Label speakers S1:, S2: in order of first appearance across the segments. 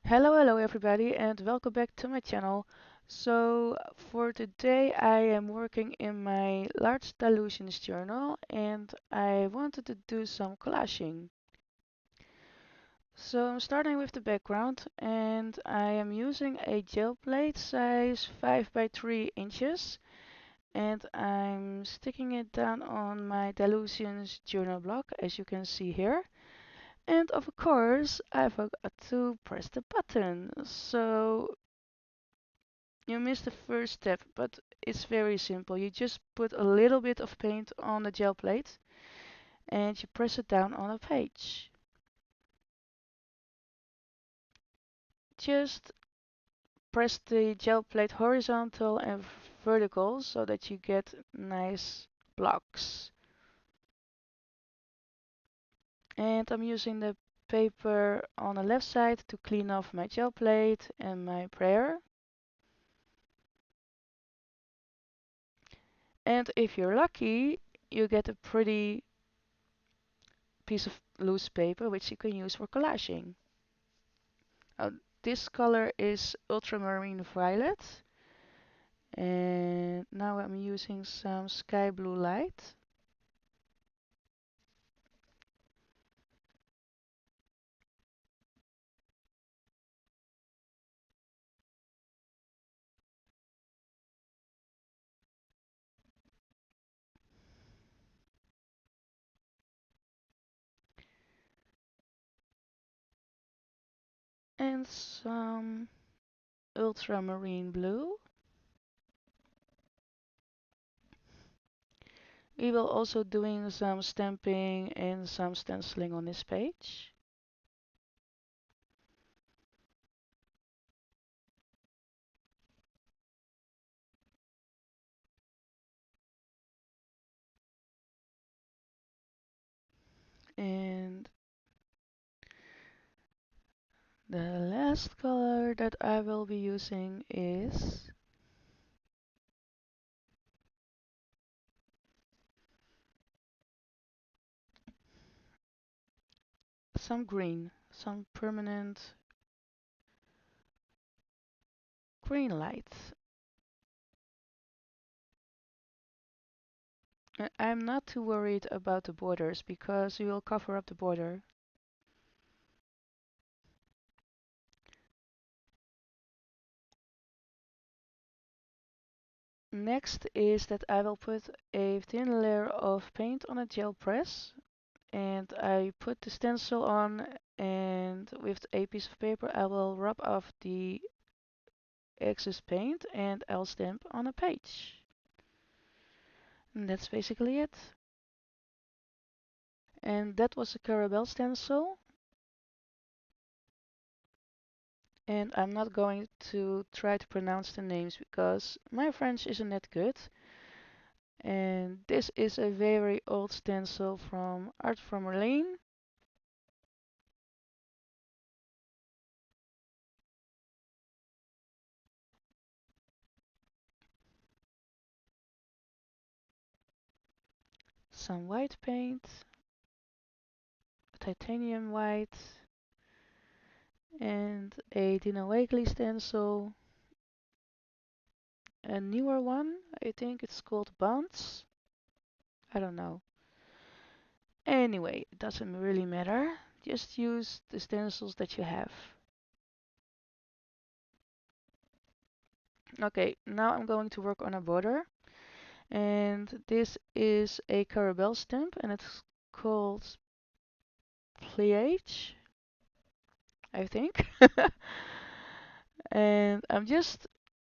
S1: Hello everybody and welcome back to my channel. So for today I am working in my large Dylusions journal and I wanted to do some collaging. So I'm starting with the background and I am using a gel plate size 5 by 3 inches and I'm sticking it down on my Dylusions journal block as you can see here. And of course I forgot to press the button. So you missed the first step, but it's very simple. You just put a little bit of paint on the gel plate and you press it down on a page. Just press the gel plate horizontal and vertical so that you get nice blocks. And I'm using the paper on the left side to clean off my gel plate and my brayer. And if you're lucky, you get a pretty piece of loose paper which you can use for collaging. Uh, this color is ultramarine violet, and now I'm using some sky blue light. And some ultramarine blue. We will also doing some stamping and some stenciling on this page. And the last color that I will be using is some green, some permanent green light. I'm not too worried about the borders because we will cover up the border. Next is that I will put a thin layer of paint on a gel press and I put the stencil on, and with a piece of paper I will rub off the excess paint and I'll stamp on a page. And that's basically it. And that was a Carabelle stencil. And I'm not going to try to pronounce the names because my French isn't that good. And this is a very old stencil from Art from Marlene. Some white paint, titanium white, and a Dina Wakley stencil. A newer one, I think it's called Bonds. I don't know. Anyway, it doesn't really matter. Just use the stencils that you have. Okay, now I'm going to work on a border. And this is a Carabelle stamp and it's called Pliage, I think. And I'm just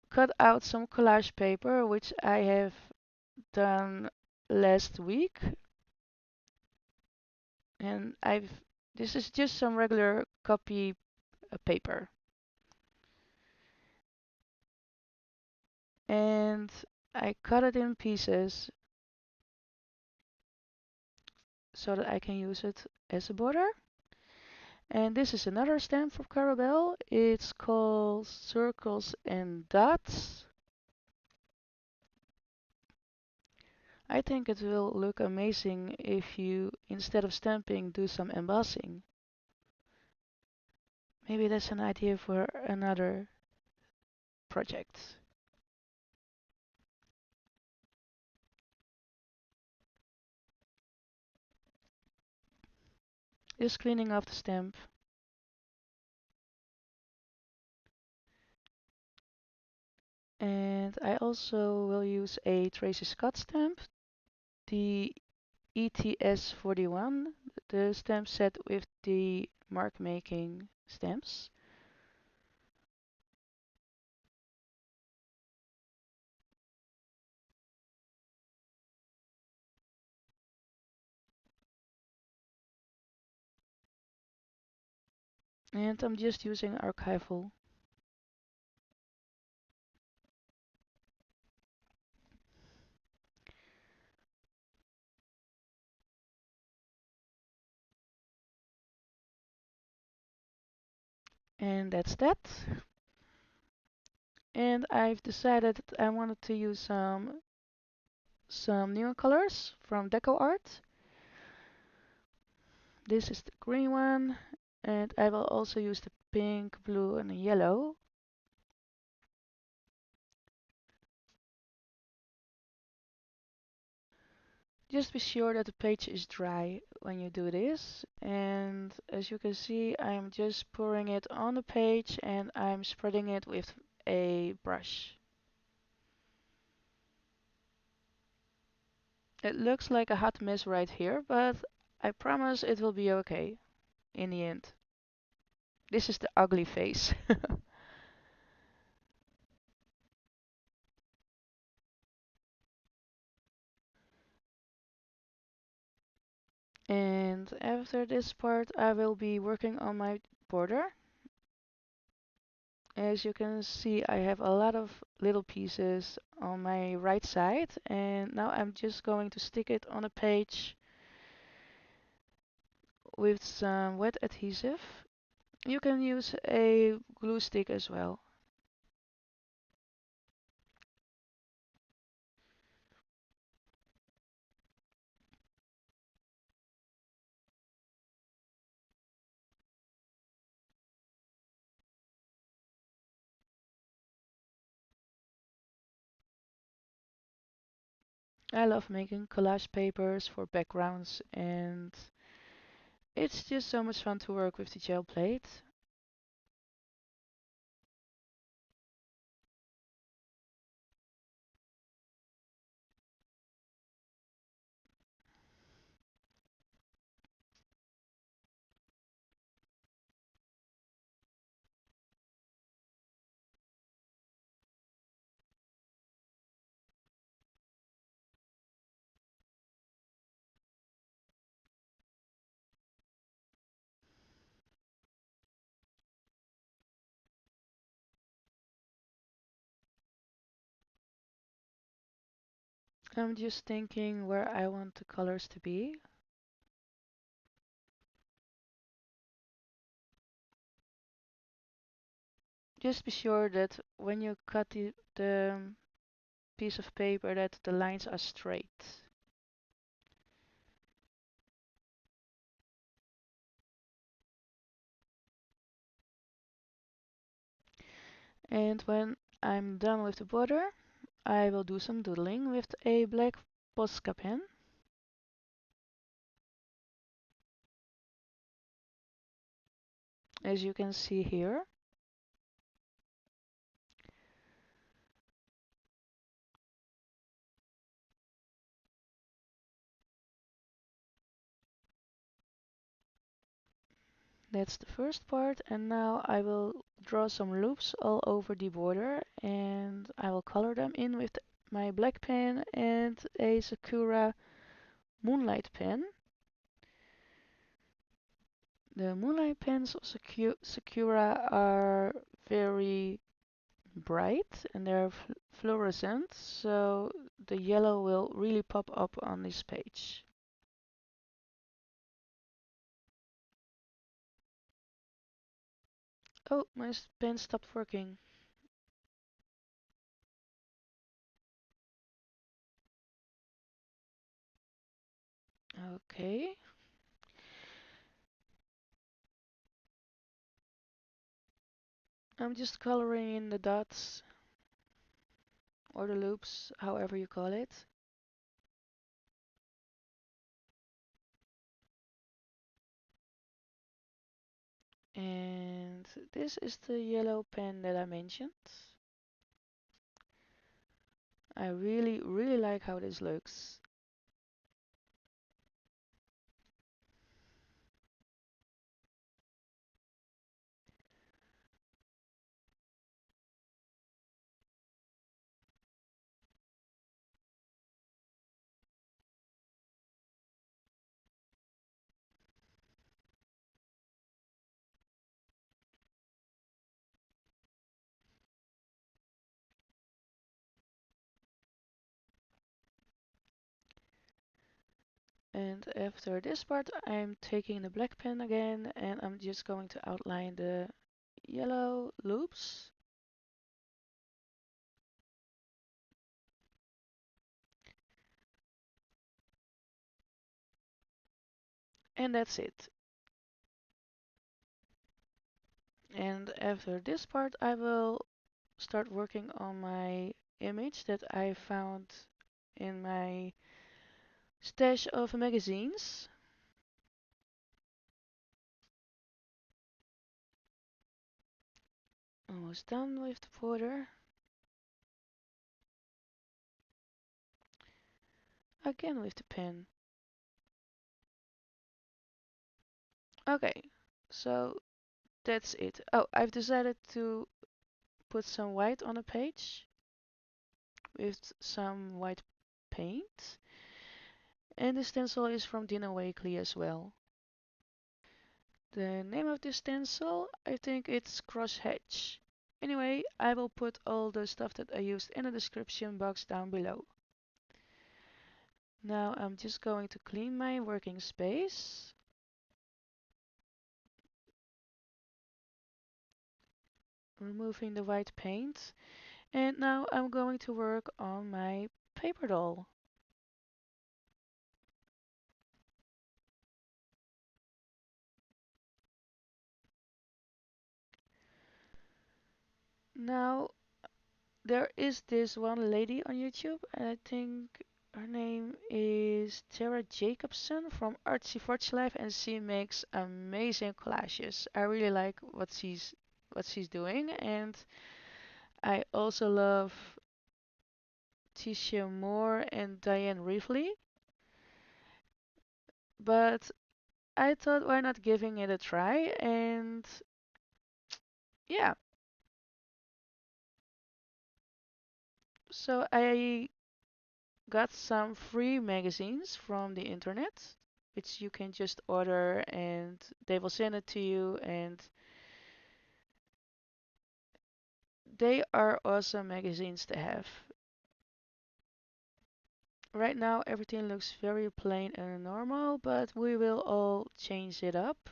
S1: cut out some collage paper, which I have done last week. And this is just some regular copy paper. And I cut it in pieces so that I can use it as a border. And this is another stamp from Carabelle. It's called Circles and Dots. I think it will look amazing if you, instead of stamping, do some embossing. Maybe that's an idea for another project. Just cleaning off the stamp. And I also will use a Tracy Scott stamp, the ETS41, the stamp set with the mark making stamps. And I'm just using archival. And that's that. And I've decided that I wanted to use some neon colors from Deco Art. This is the green one, and I will also use the pink, blue, and yellow. Just be sure that the page is dry when you do this. And as you can see, I'm just pouring it on the page and I'm spreading it with a brush. It looks like a hot mess right here, but I promise it will be okay in the end. This is the ugly face. And after this part, I will be working on my border. As you can see, I have a lot of little pieces on my right side, and now I'm just going to stick it on a page with some wet adhesive. You can use a glue stick as well. I love making collage papers for backgrounds, and it's just so much fun to work with the gel plate. I'm just thinking where I want the colors to be. Just be sure that when you cut the piece of paper that the lines are straight. And when I'm done with the border, I will do some doodling with a black Posca pen. As you can see here. That's the first part, and now I will draw some loops all over the border and I will color them in with my black pen and a Sakura Moonlight pen. The Moonlight pens of Sakura are very bright and they're fluorescent, so the yellow will really pop up on this page. Oh, my pen stopped working. Okay. I'm just coloring in the dots or the loops, however you call it. And this is the yellow pen that I mentioned. I really, really like how this looks. And after this part, I'm taking the black pen again and I'm just going to outline the yellow loops. And that's it. And after this part, I will start working on my image that I found in my stash of magazines. Almost done with the border. Again with the pen. Okay, so that's it. Oh, I've decided to put some white on a page with some white paint. And the stencil is from Dina Wakley as well. The name of this stencil, I think it's Crosshatch. Anyway, I will put all the stuff that I used in the description box down below. Now I'm just going to clean my working space. Removing the white paint. And now I'm going to work on my paper doll. Now there is this one lady on YouTube, and I think her name is Tara Jacobson from Artsy Life, and she makes amazing collages. I really like what she's doing, and I also love Tisha Moore and Diane Rivley. But I thought why not giving it a try, and yeah. So I got some free magazines from the internet, which you can just order and they will send it to you. And they are awesome magazines to have. Right now, everything looks very plain and normal, but we will all change it up.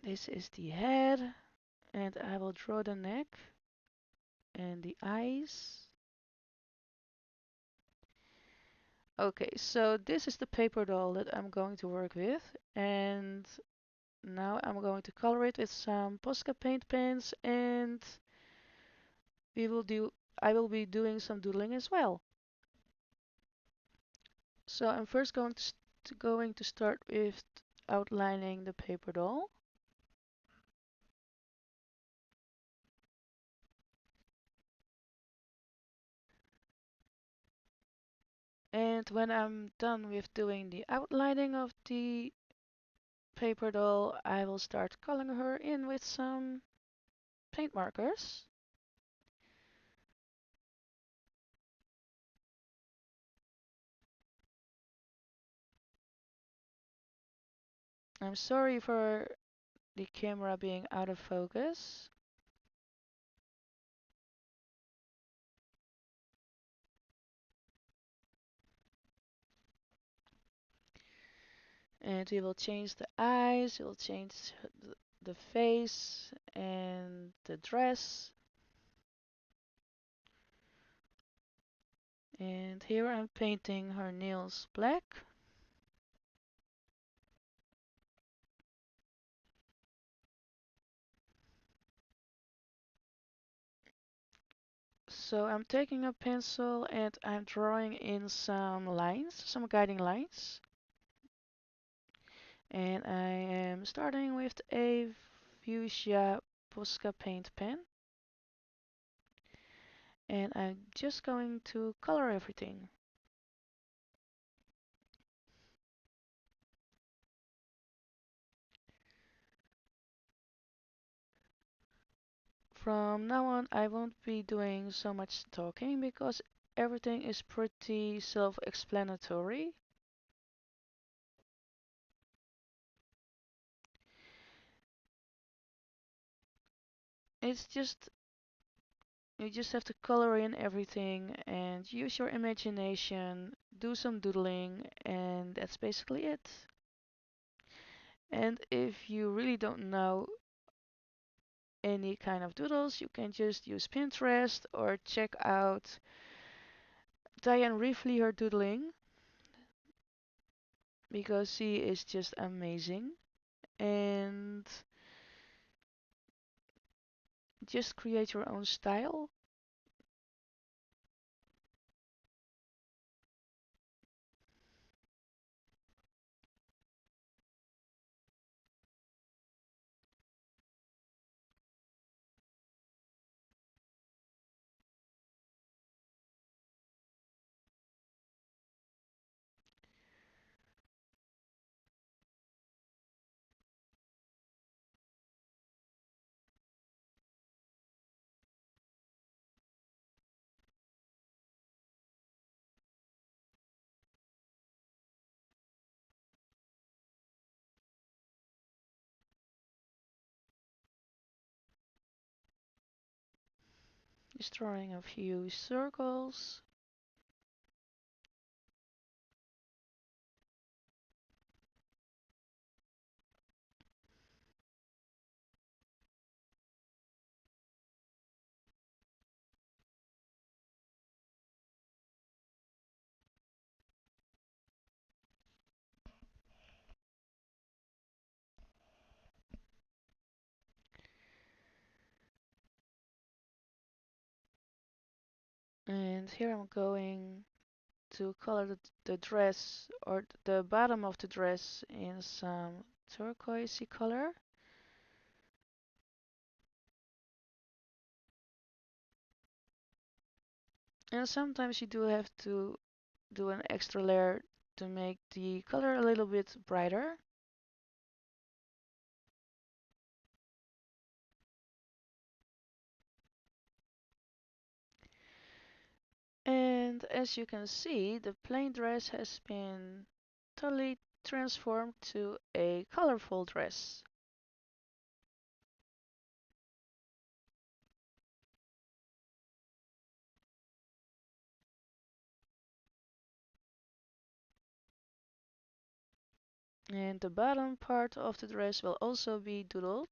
S1: This is the head, and I will draw the neck and the eyes. Okay, so this is the paper doll that I'm going to work with, and now I'm going to color it with some Posca paint pens, and we will do I will be doing some doodling as well. So I'm first going to start with outlining the paper doll. And when I'm done with doing the outlining of the paper doll, I will start coloring her in with some paint markers. I'm sorry for the camera being out of focus. And we will change the eyes, we'll change the face and the dress. And here I'm painting her nails black. So I'm taking a pencil and I'm drawing in some lines, some guiding lines. And I am starting with a fuchsia Posca paint pen. And I'm just going to color everything. From now on, I won't be doing so much talking because everything is pretty self-explanatory. It's just, you just have to color in everything and use your imagination, do some doodling, and that's basically it. And if you really don't know any kind of doodles, you can just use Pinterest or check out Diane Reefley her doodling because she is just amazing. And just create your own style. Just drawing a few circles. And here I'm going to color the dress or the bottom of the dress in some turquoisey color. And sometimes you do have to do an extra layer to make the color a little bit brighter. And as you can see, the plain dress has been totally transformed to a colorful dress. And the bottom part of the dress will also be doodled.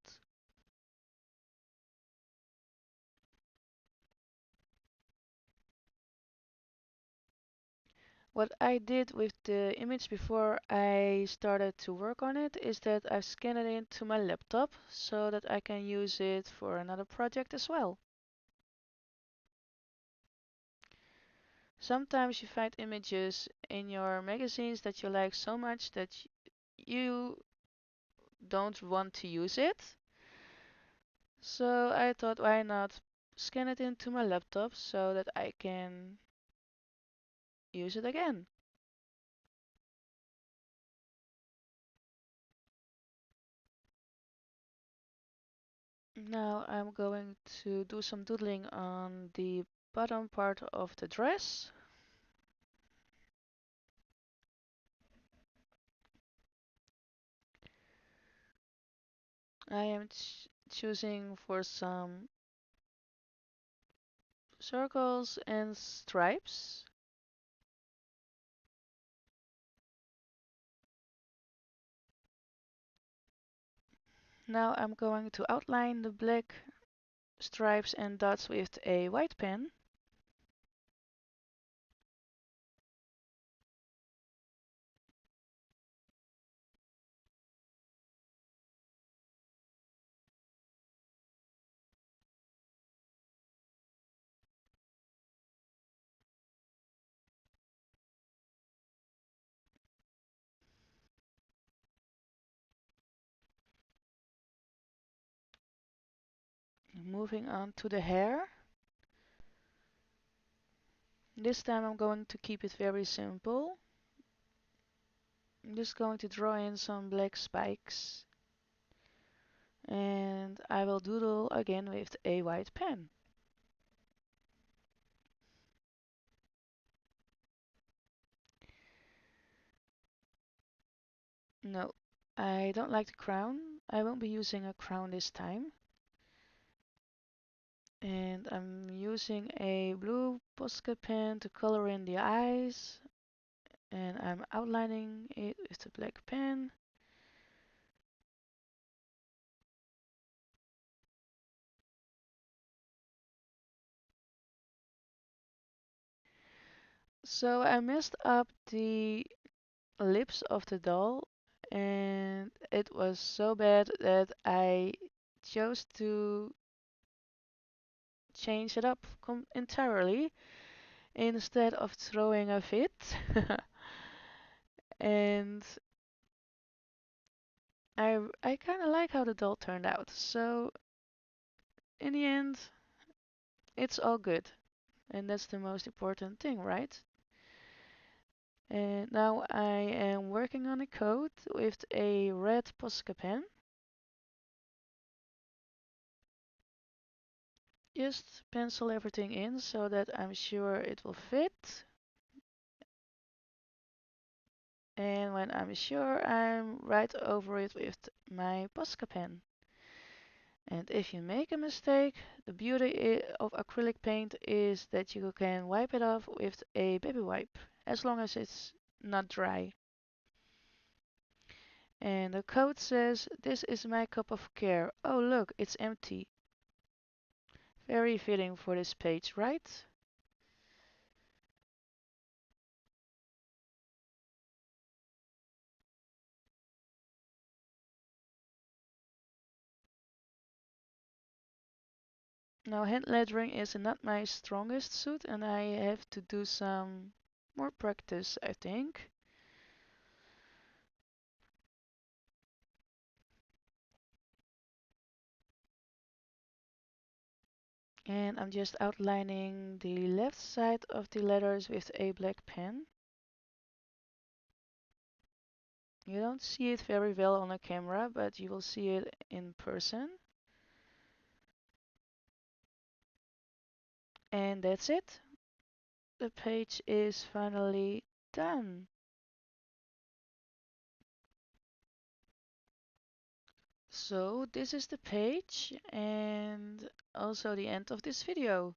S1: What I did with the image before I started to work on it is that I scanned it into my laptop so that I can use it for another project as well. Sometimes you find images in your magazines that you like so much that you don't want to use it. So I thought, why not scan it into my laptop so that I can use it again. Now I'm going to do some doodling on the bottom part of the dress. I am choosing for some circles and stripes. Now I'm going to outline the black stripes and dots with a white pen. moving on to the hair. This time I'm going to keep it very simple. I'm just going to draw in some black spikes. And I will doodle again with a white pen. No, I don't like the crown. I won't be using a crown this time. And I'm using a blue Posca pen to color in the eyes. And I'm outlining it with the black pen. So I messed up the lips of the doll, and it was so bad that I chose to change it up entirely instead of throwing a fit. And I kind of like how the doll turned out. So in the end, it's all good, and that's the most important thing, right? And now I am working on a coat with a red Posca pen. Just pencil everything in so that I'm sure it will fit. And when I'm sure, I'm right over it with my Posca pen. And if you make a mistake, the beauty of acrylic paint is that you can wipe it off with a baby wipe, as long as it's not dry. And the code says, "This is my cup of care." Oh look, it's empty. Very fitting for this page, right? Now hand lettering is not my strongest suit and I have to do some more practice, I think. And I'm just outlining the left side of the letters with a black pen. You don't see it very well on a camera, but you will see it in person. And that's it. The page is finally done. So this is the page and also the end of this video.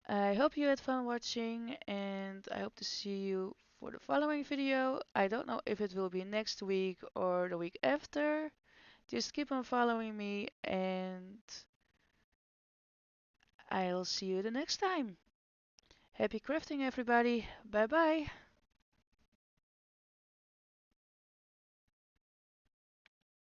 S1: I hope you had fun watching and I hope to see you for the following video. I don't know if it will be next week or the week after. Just keep on following me and I'll see you the next time. Happy crafting everybody. Bye bye.